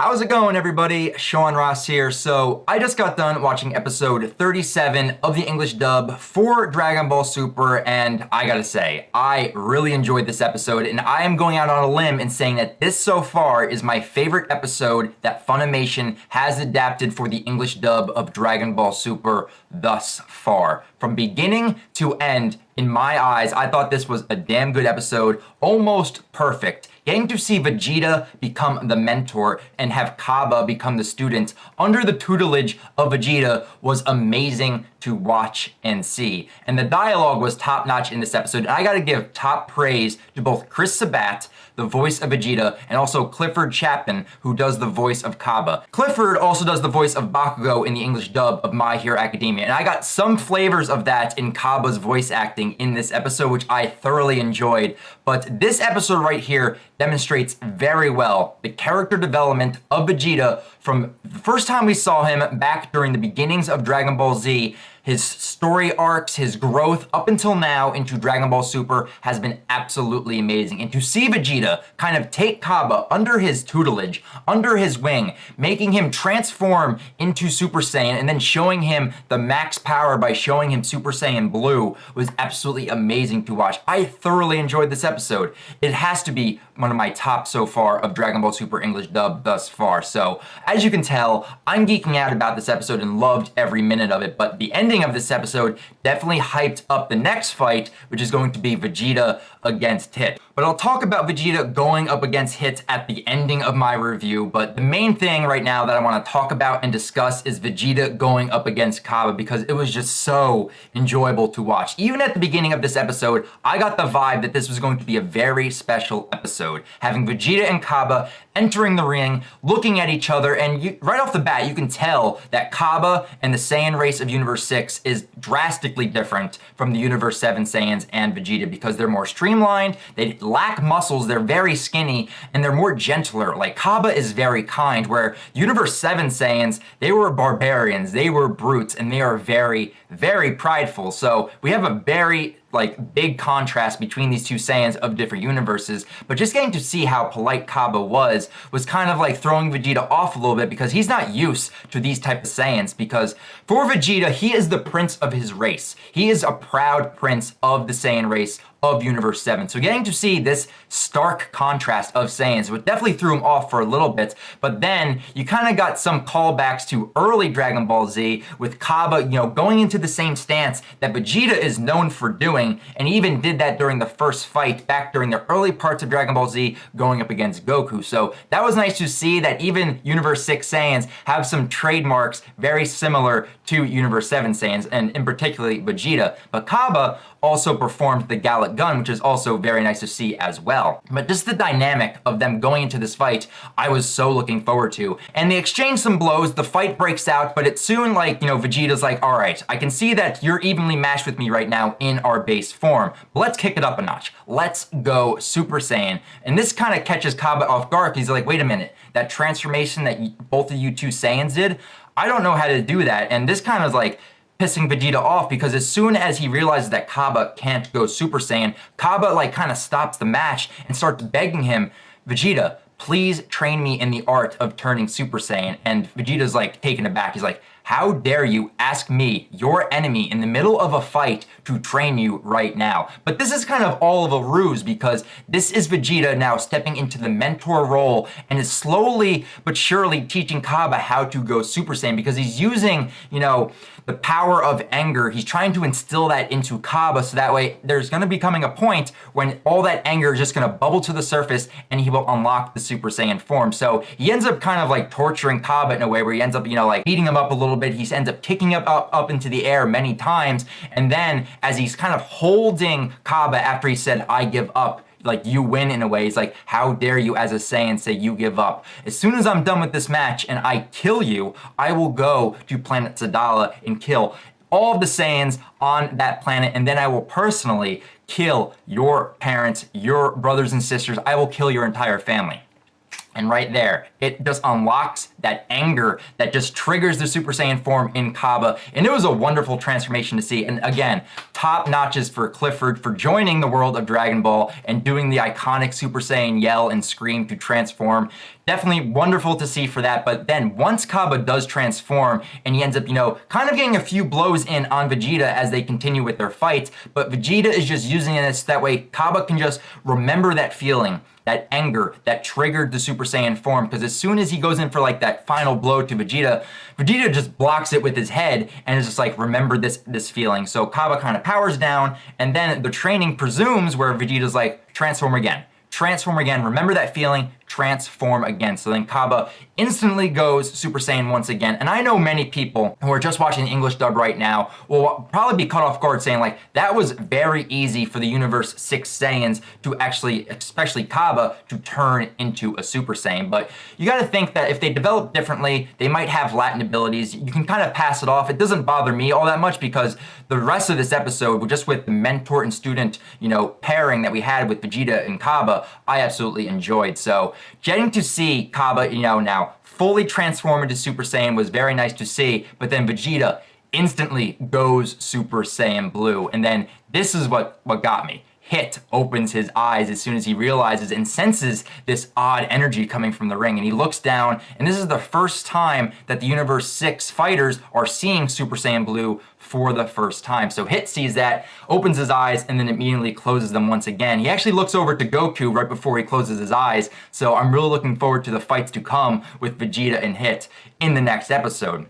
How's it going, everybody? Sean Ross here. So I just got done watching episode 37 of the English dub for Dragon Ball Super, and I gotta say, I really enjoyed this episode, and I am going out on a limb and saying that this so far is my favorite episode that Funimation has adapted for the English dub of Dragon Ball Super thus far. From beginning to end, in my eyes, I thought this was a damn good episode, almost perfect. Getting to see Vegeta become the mentor and have Cabba become the student under the tutelage of Vegeta was amazing to watch and see. And the dialogue was top notch in this episode. And I gotta give top praise to both Chris Sabat, the voice of Vegeta, and also Clifford Chapman, who does the voice of Cabba. Clifford also does the voice of Bakugo in the English dub of My Hero Academia. And I got some flavors of that in Cabba's voice acting in this episode, which I thoroughly enjoyed. But this episode right here demonstrates very well the character development of Vegeta from the first time we saw him back during the beginnings of Dragon Ball Z. His story arcs, his growth up until now into Dragon Ball Super has been absolutely amazing. And to see Vegeta kind of take Cabba under his tutelage, under his wing, making him transform into Super Saiyan and then showing him the max power by showing him Super Saiyan Blue was absolutely amazing to watch. I thoroughly enjoyed this episode. It has to be one of my top so far of Dragon Ball Super English dub thus far. So as you can tell, I'm geeking out about this episode and loved every minute of it, but the ending of this episode definitely hyped up the next fight, which is going to be Vegeta against Hit. But I'll talk about Vegeta going up against Hit at the ending of my review, but the main thing right now that I want to talk about and discuss is Vegeta going up against Cabba, because it was just so enjoyable to watch. Even at the beginning of this episode, I got the vibe that this was going to be a very special episode. Having Vegeta and Cabba entering the ring, looking at each other, and right off the bat, you can tell that Cabba and the Saiyan race of Universe 6 is drastically different from the Universe 7 Saiyans and Vegeta, because they're more streamlined, they lack muscles, they're very skinny, and they're more gentler. Like, Cabba is very kind, where Universe 7 Saiyans, they were barbarians, they were brutes, and they are very, very prideful. So we have a very big contrast between these two Saiyans of different universes, but just getting to see how polite Cabba was kind of like throwing Vegeta off a little bit, because he's not used to these type of Saiyans, because for Vegeta, he is the prince of his race. He is a proud prince of the Saiyan race of Universe 7. So getting to see this stark contrast of Saiyans, which definitely threw him off for a little bit, but then you kind of got some callbacks to early Dragon Ball Z with Cabba, going into the same stance that Vegeta is known for doing, and he even did that during the first fight back during the early parts of Dragon Ball Z going up against Goku. So that was nice to see that even Universe 6 Saiyans have some trademarks very similar to Universe 7 Saiyans, and in particularly Vegeta. But Cabba also performed the Gallic Gun, which is also very nice to see as well. But just the dynamic of them going into this fight, I was so looking forward to. And they exchange some blows, the fight breaks out, but it's soon Vegeta's like, all right, I can see that you're evenly matched with me right now in our base form, but let's kick it up a notch. Let's go Super Saiyan. And this kind of catches Cabba off guard, because he's like, wait a minute, that transformation that both of you two Saiyans did, I don't know how to do that. And this kind of pissing Vegeta off, because as soon as he realizes that Cabba can't go Super Saiyan, Cabba kind of stops the match and starts begging him, Vegeta, please train me in the art of turning Super Saiyan. And Vegeta's taken aback. He's like, how dare you ask me, your enemy, in the middle of a fight to train you right now? But this is kind of all of a ruse, because this is Vegeta now stepping into the mentor role and is slowly but surely teaching Cabba how to go Super Saiyan, because he's using, the power of anger. He's trying to instill that into Cabba, so that way there's going to be coming a point when all that anger is just going to bubble to the surface and he will unlock the Super Saiyan form. So he ends up kind of torturing Cabba in a way where he ends up, beating him up a little bit. He ends up kicking up into the air many times. And then as he's kind of holding Cabba after he said, I give up, you win in a way. He's like, how dare you as a Saiyan say you give up? As soon as I'm done with this match and I kill you, I will go to planet Sadala and kill all of the Saiyans on that planet, and then I will personally kill your parents, your brothers and sisters. I will kill your entire family. And right there, it just unlocks that anger that just triggers the Super Saiyan form in Cabba. And it was a wonderful transformation to see. And again, top notches for Clifford for joining the world of Dragon Ball and doing the iconic Super Saiyan yell and scream to transform. Definitely wonderful to see for that. But then once Cabba does transform and he ends up, kind of getting a few blows in on Vegeta as they continue with their fight. But Vegeta is just using this that way Cabba can just remember that feeling, that anger that triggered the Super Saiyan form, because as soon as he goes in for like that final blow to Vegeta, Vegeta just blocks it with his head and is just like, remember this feeling. So Cabba kind of powers down, and then the training presumes where Vegeta's like, transform again, remember that feeling, transform again. So then Cabba instantly goes Super Saiyan once again. And I know many people who are just watching the English dub right now will probably be caught off guard saying like, that was very easy for the Universe 6 Saiyans to actually, especially Cabba, to turn into a Super Saiyan. But you gotta think that if they develop differently, they might have latent abilities. You can kind of pass it off. It doesn't bother me all that much because the rest of this episode, just with the mentor and student, pairing that we had with Vegeta and Cabba, I absolutely enjoyed. So getting to see Cabba, now fully transform into Super Saiyan was very nice to see, but then Vegeta instantly goes Super Saiyan Blue. And then this is what got me. Hit opens his eyes as soon as he realizes and senses this odd energy coming from the ring, and he looks down, and this is the first time that the Universe 6 fighters are seeing Super Saiyan Blue for the first time. So Hit sees that, opens his eyes, and then immediately closes them once again. He actually looks over to Goku right before he closes his eyes, so I'm really looking forward to the fights to come with Vegeta and Hit in the next episode.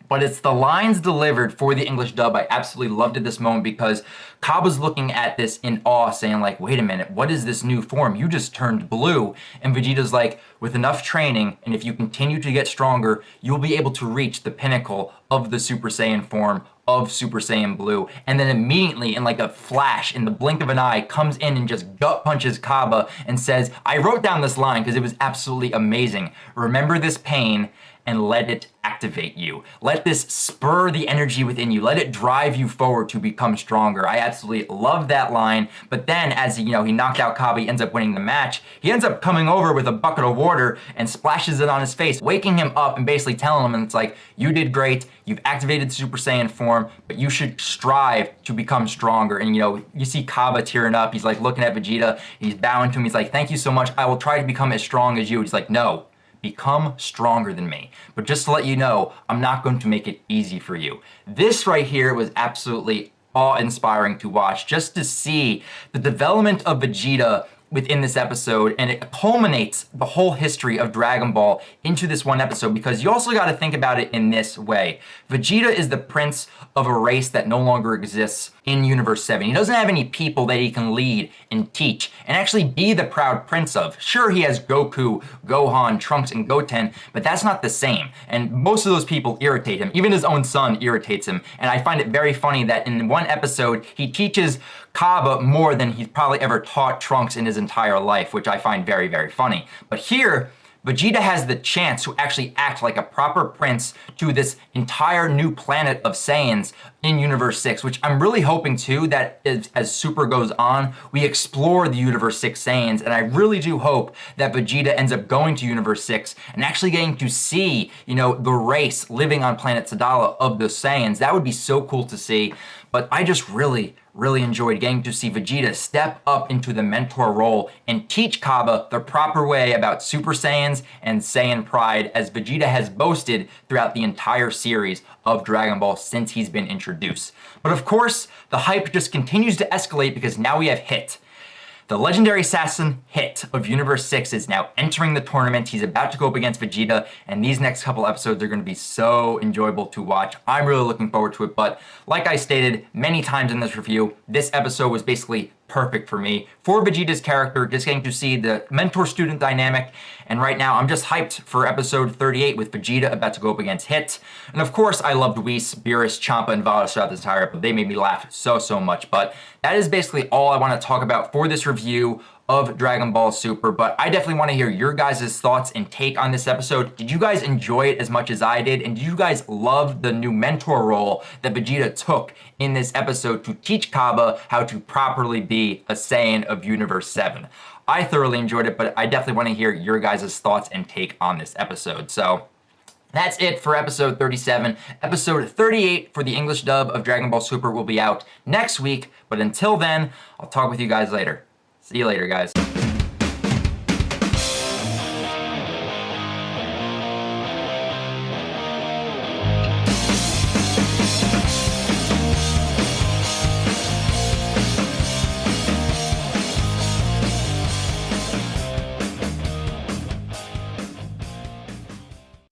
But it's the lines delivered for the English dub. I absolutely loved at this moment because Cabba's looking at this in awe, saying like, wait a minute, what is this new form? You just turned blue. And Vegeta's like, with enough training, and if you continue to get stronger, you'll be able to reach the pinnacle of the Super Saiyan form of Super Saiyan Blue. And then immediately, in like a flash, in the blink of an eye, comes in and just gut punches Cabba and says, I wrote down this line because it was absolutely amazing. Remember this pain and let it activate you. Let this spur the energy within you. Let it drive you forward to become stronger. I absolutely love that line. But then as he knocked out Cabba, he ends up winning the match. He ends up coming over with a bucket of water and splashes it on his face, waking him up and basically telling him, and it's like, you did great. You've activated the Super Saiyan form, but you should strive to become stronger. And you see Cabba tearing up. He's like looking at Vegeta. He's bowing to him. He's like, thank you so much. I will try to become as strong as you. He's like, no. Become stronger than me. But just to let you know, I'm not going to make it easy for you. This right here was absolutely awe-inspiring to watch, just to see the development of Vegeta within this episode, and it culminates the whole history of Dragon Ball into this one episode, because you also got to think about it in this way. Vegeta is the prince of a race that no longer exists in Universe 7. He doesn't have any people that he can lead and teach and actually be the proud prince of. Sure, he has Goku, Gohan, Trunks, and Goten, but that's not the same. And most of those people irritate him. Even his own son irritates him. And I find it very funny that in one episode, he teaches Cabba more than he's probably ever taught Trunks in his entire life, which I find very, very funny. But here, Vegeta has the chance to actually act like a proper prince to this entire new planet of Saiyans in Universe 6, which I'm really hoping too that as Super goes on, we explore the Universe 6 Saiyans, and I really do hope that Vegeta ends up going to Universe 6 and actually getting to see, the race living on planet Sadala of the Saiyans. That would be so cool to see. But I just really enjoyed getting to see Vegeta step up into the mentor role and teach Cabba the proper way about Super Saiyans and Saiyan pride, as Vegeta has boasted throughout the entire series of Dragon Ball since he's been introduced. But of course, the hype just continues to escalate because now we have Hit. The legendary assassin Hit of Universe 6 is now entering the tournament. He's about to go up against Vegeta, and these next couple episodes are going to be so enjoyable to watch. I'm really looking forward to it, but like I stated many times in this review, this episode was basically perfect for me. For Vegeta's character, just getting to see the mentor-student dynamic, and right now I'm just hyped for episode 38 with Vegeta about to go up against Hit. And of course, I loved Whis, Beerus, Champa, and Vados throughout this entire episode. They made me laugh so much, but that is basically all I want to talk about for this review of Dragon Ball Super. But I definitely want to hear your guys' thoughts and take on this episode. Did you guys enjoy it as much as I did? And did you guys love the new mentor role that Vegeta took in this episode to teach Cabba how to properly be a Saiyan of Universe 7? I thoroughly enjoyed it, but I definitely want to hear your guys' thoughts and take on this episode. So that's it for episode 37. Episode 38 for the English dub of Dragon Ball Super will be out next week. But until then, I'll talk with you guys later. See you later, guys.